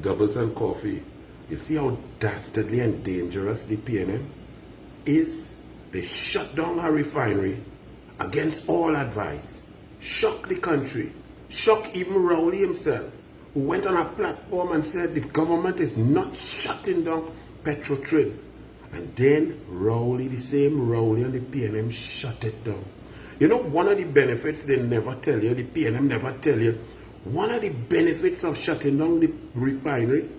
Doubles and coffee. You see how dastardly and dangerous the PNM is? They shut down our refinery against all advice. Shock the country. Shock even Rowley himself, who went on a platform and said the government is not shutting down Petrotrin. And then Rowley, the same Rowley and the PNM shut it down. You know, one of the benefits they never tell you, the PNM never tell you, one of the benefits of shutting down the refinery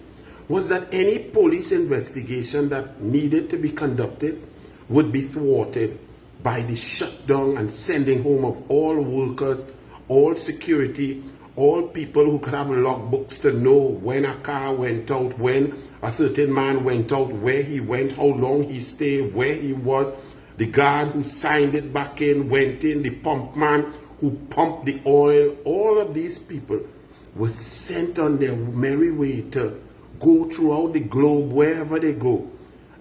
was that any police investigation that needed to be conducted would be thwarted by the shutdown and sending home of all workers, all security, all people who could have logbooks to know when a car went out, when a certain man went out, where he went, how long he stayed, where he was, the guard who signed it back in, went in, the pump man who pumped the oil. All of these people were sent on their merry way to go throughout the globe wherever they go.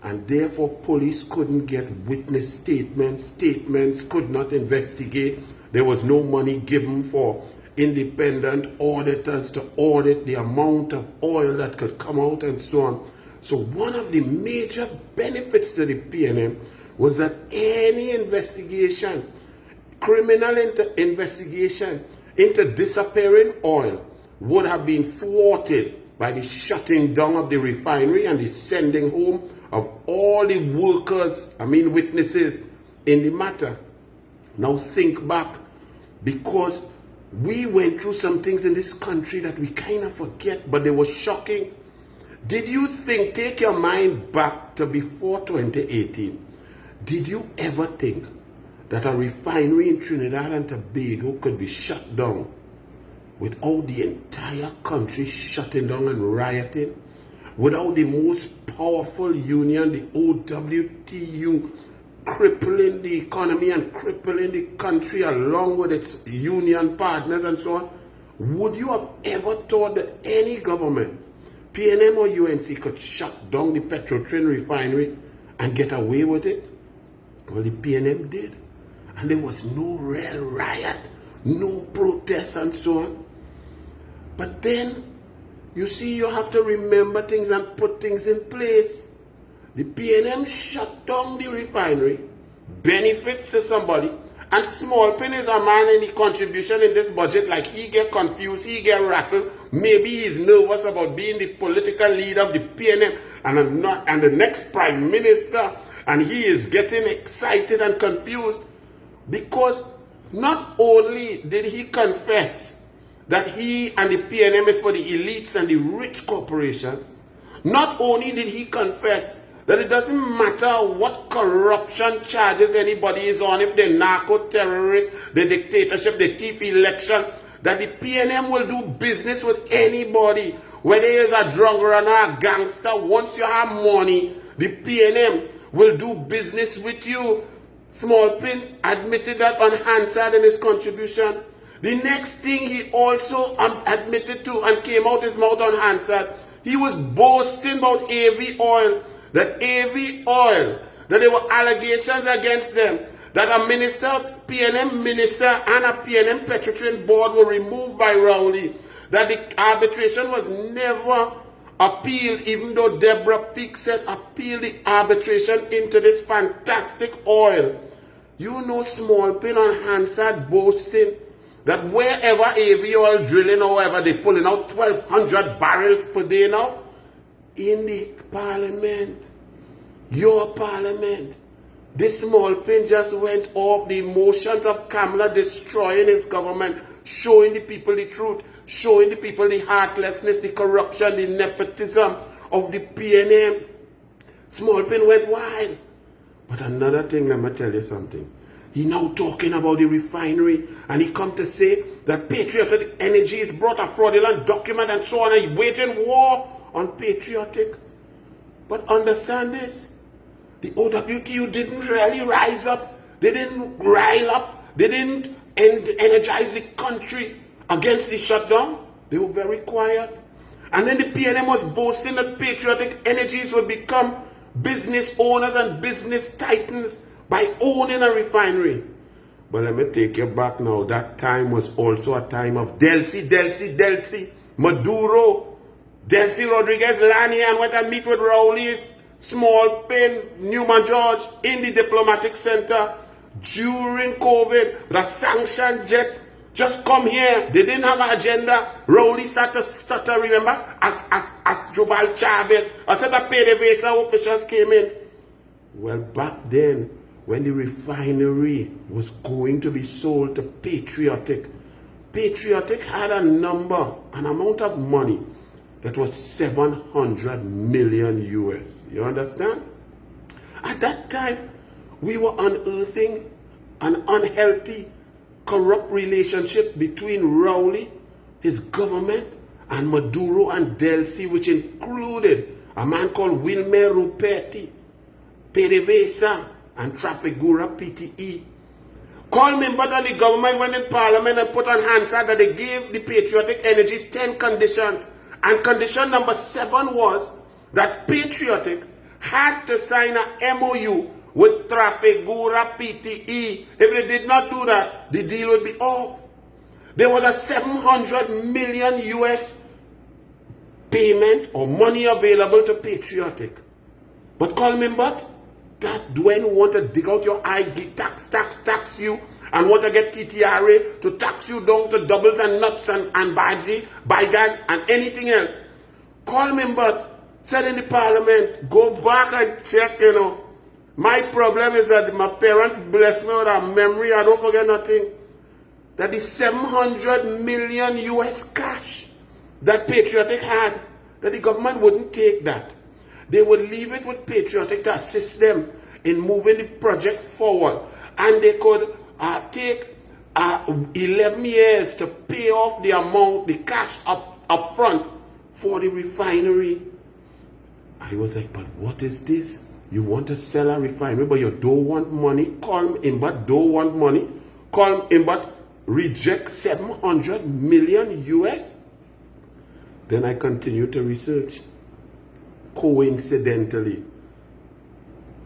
And therefore police couldn't get witness statements could not investigate. There was no money given for independent auditors to audit the amount of oil that could come out and so on. So one of the major benefits to the PNM was that any investigation, criminal investigation into disappearing oil would have been thwarted by the shutting down of the refinery and the sending home of all the workers, witnesses in the matter. Now think back, because we went through some things in this country that we kind of forget, but they were shocking. Did you think, take your mind back to before 2018, did you ever think that a refinery in Trinidad and Tobago could be shut down without the entire country shutting down and rioting? Without the most powerful union, the OWTU, crippling the economy and crippling the country along with its union partners and so on? Would you have ever thought that any government, PNM or UNC, could shut down the Petrotrin Refinery and get away with it? Well, the PNM did. And there was no real riot, no protests and so on. But then, you see, you have to remember things and put things in place. The PNM shut down the refinery, benefits to somebody, and Small Pin is a man in the contribution in this budget, like he get confused, he get rattled, maybe he's nervous about being the political leader of the PNM and the next prime minister, and he is getting excited and confused because not only did he confess that he and the PNM is for the elites and the rich corporations, not only did he confess that it doesn't matter what corruption charges anybody is on, if they're narco-terrorists, the dictatorship, the thief election, that the PNM will do business with anybody, whether it's a drug runner, a gangster. Once you have money, the PNM will do business with you. Small Pin admitted that on Hansard in his contribution. The next thing he also admitted to and came out his mouth on Hansard, he was boasting about AV oil, that AV oil, that there were allegations against them, that a minister, PNM minister and a PNM Petrotrin board were removed by Rowley, that the arbitration was never appealed, even though Deborah Peake said appeal the arbitration into this fantastic oil. You know, Small Pin on Hansard boasting that wherever AV oil drilling or wherever they're pulling out 1,200 barrels per day now, in the parliament, your parliament, this Small Pin just went off the emotions of Kamala destroying his government, showing the people the truth, showing the people the heartlessness, the corruption, the nepotism of the PNM. Small Pin went wild. But another thing, let me tell you something. He now talking about the refinery, and he come to say that Patriotic Energy has brought a fraudulent document and so on, and he's waging war on Patriotic. But understand this, the OWTU didn't really rise up, they didn't rile up, they didn't energize the country against the shutdown. They were very quiet. And then the PNM was boasting that Patriotic Energies would become business owners and business titans by owning a refinery. But let me take you back now. That time was also a time of Delcy, Maduro, Delcy Rodriguez land here and went and meet with Rowley, Small Pen, Newman George in the diplomatic center during COVID. The sanction jet just come here. They didn't have an agenda. Rowley started to stutter, remember? As Jubal Chavez, a set of PDVSA officials came in. Well, back then, when the refinery was going to be sold to Patriotic, Patriotic had an amount of money that was 700 million US. You understand? At that time, we were unearthing an unhealthy, corrupt relationship between Rowley, his government, and Maduro and Delcy, which included a man called Wilmer Ruperti, PDVSA, and Trafigura PTE. Coleman, but on the government went in parliament and put on Hansard that they gave the Patriotic Energies 10 conditions. And condition number 7 was that Patriotic had to sign a MOU with Trafigura PTE. If they did not do that, the deal would be off. There was a 700 million US payment or money available to Patriotic. But Coleman, but that Dwayne who want to dig out your eye, tax you, and want to get TTRA to tax you down to doubles and nuts and baji, bygone, and anything else. Coleman but said in the parliament, go back and check, you know. My problem is that my parents bless me with a memory, I don't forget nothing. That the 700 million US cash that Patriotic had, that the government wouldn't take that. They would leave it with Patriotic to assist them in moving the project forward. And they could take 11 years to pay off the amount, the cash up front for the refinery. I was like, but what is this? You want to sell a refinery, but you don't want money? Colm Imbat don't want money? Colm Imbat reject 700 million US? Then I continued to research. Coincidentally,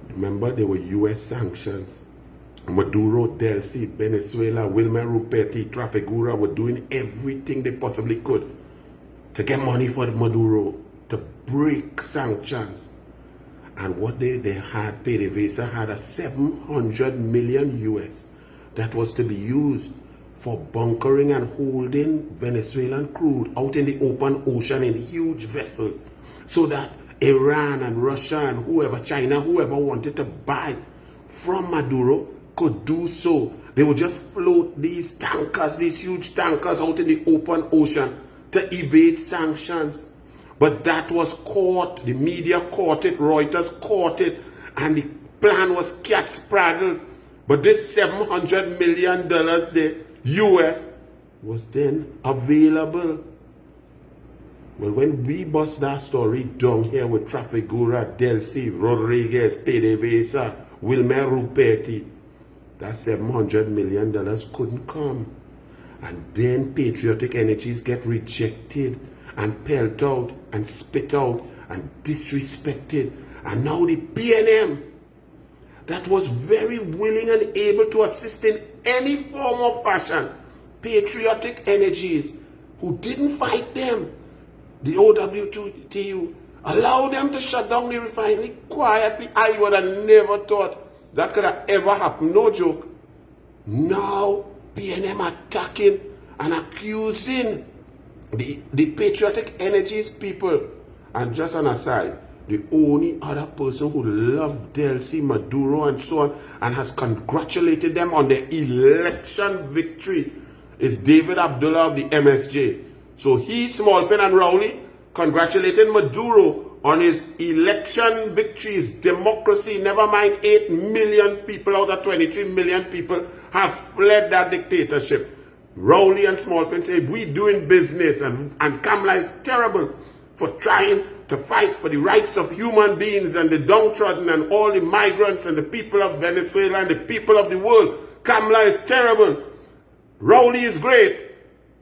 remember there were US sanctions. Maduro, Delcy, Venezuela, Wilmer Ruperti, Trafigura were doing everything they possibly could to get money for Maduro to break sanctions. And what they had, PDVSA had a 700 million US that was to be used for bunkering and holding Venezuelan crude out in the open ocean in huge vessels, so that Iran and Russia and whoever, China, whoever wanted to buy from Maduro could do so. They would just float these tankers, these huge tankers out in the open ocean to evade sanctions. But that was caught, the media caught it, Reuters caught it, and the plan was cat-spraddled. But this $700 million, the US, was then available. Well, when we bust that story down here with Trafigura, Delcy, Rodriguez, PDVSA, Wilmer Ruperti, that $700 million couldn't come. And then Patriotic Energies get rejected and pelt out and spit out and disrespected. And now the PNM, that was very willing and able to assist in any form or fashion, Patriotic Energies, who didn't fight them, the OWTU, allow them to shut down the refinery quietly. I would have never thought that could have ever happened. No joke. Now, PNM attacking and accusing the Patriotic Energies people. And just an aside, the only other person who loved Delcy, Maduro, and so on, and has congratulated them on their election victory is David Abdullah of the MSJ. So he, Small Pen, and Rowley congratulated Maduro on his election victories, democracy. Never mind 8 million people out of 23 million people have fled that dictatorship. Rowley and Small Pen say, we doing business, and Kamala is terrible for trying to fight for the rights of human beings and the downtrodden and all the migrants and the people of Venezuela and the people of the world. Kamala is terrible. Rowley is great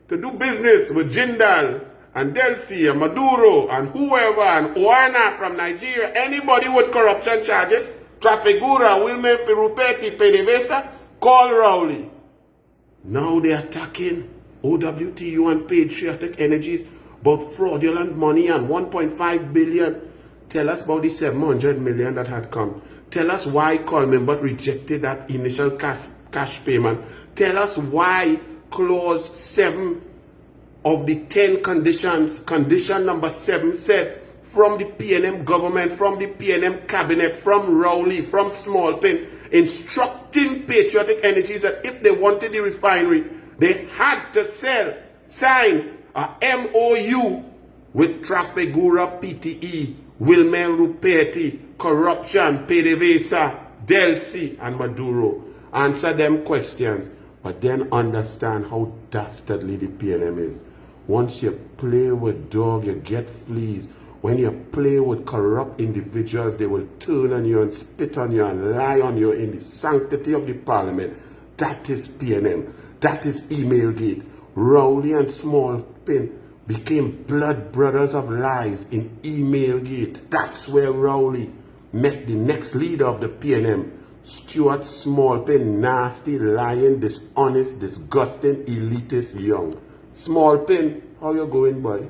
to do business with Jindal and Delcy and Maduro and whoever and Oana from Nigeria. Anybody with corruption charges, Trafigura, Wilmer Ruperti, PDVSA, call Rowley. Now they're attacking OWTU and Patriotic Energies about fraudulent money and 1.5 billion. Tell us about the 700 million that had come. Tell us why Coleman but rejected that initial cash payment. Tell us why clause 7 of the 10 conditions, condition number 7 said, from the PNM government, from the PNM cabinet, from Rowley, from Smallpin, instructing Patriotic Energy that if they wanted the refinery, they had to sign a MOU with Trafigura PTE, Wilmer Ruperti, corruption, PDVSA, Delcy, and Maduro. Answer them questions, but then understand how dastardly the PNM is. Once you play with dog, you get fleas. When you play with corrupt individuals, they will turn on you and spit on you and lie on you in the sanctity of the parliament. That is PNM. That is Emailgate. Rowley and Smallpin became blood brothers of lies in Emailgate. That's where Rowley met the next leader of the PNM, Stuart Smallpin, nasty, lying, dishonest, disgusting, elitist young. Smallpin, how you going, boy?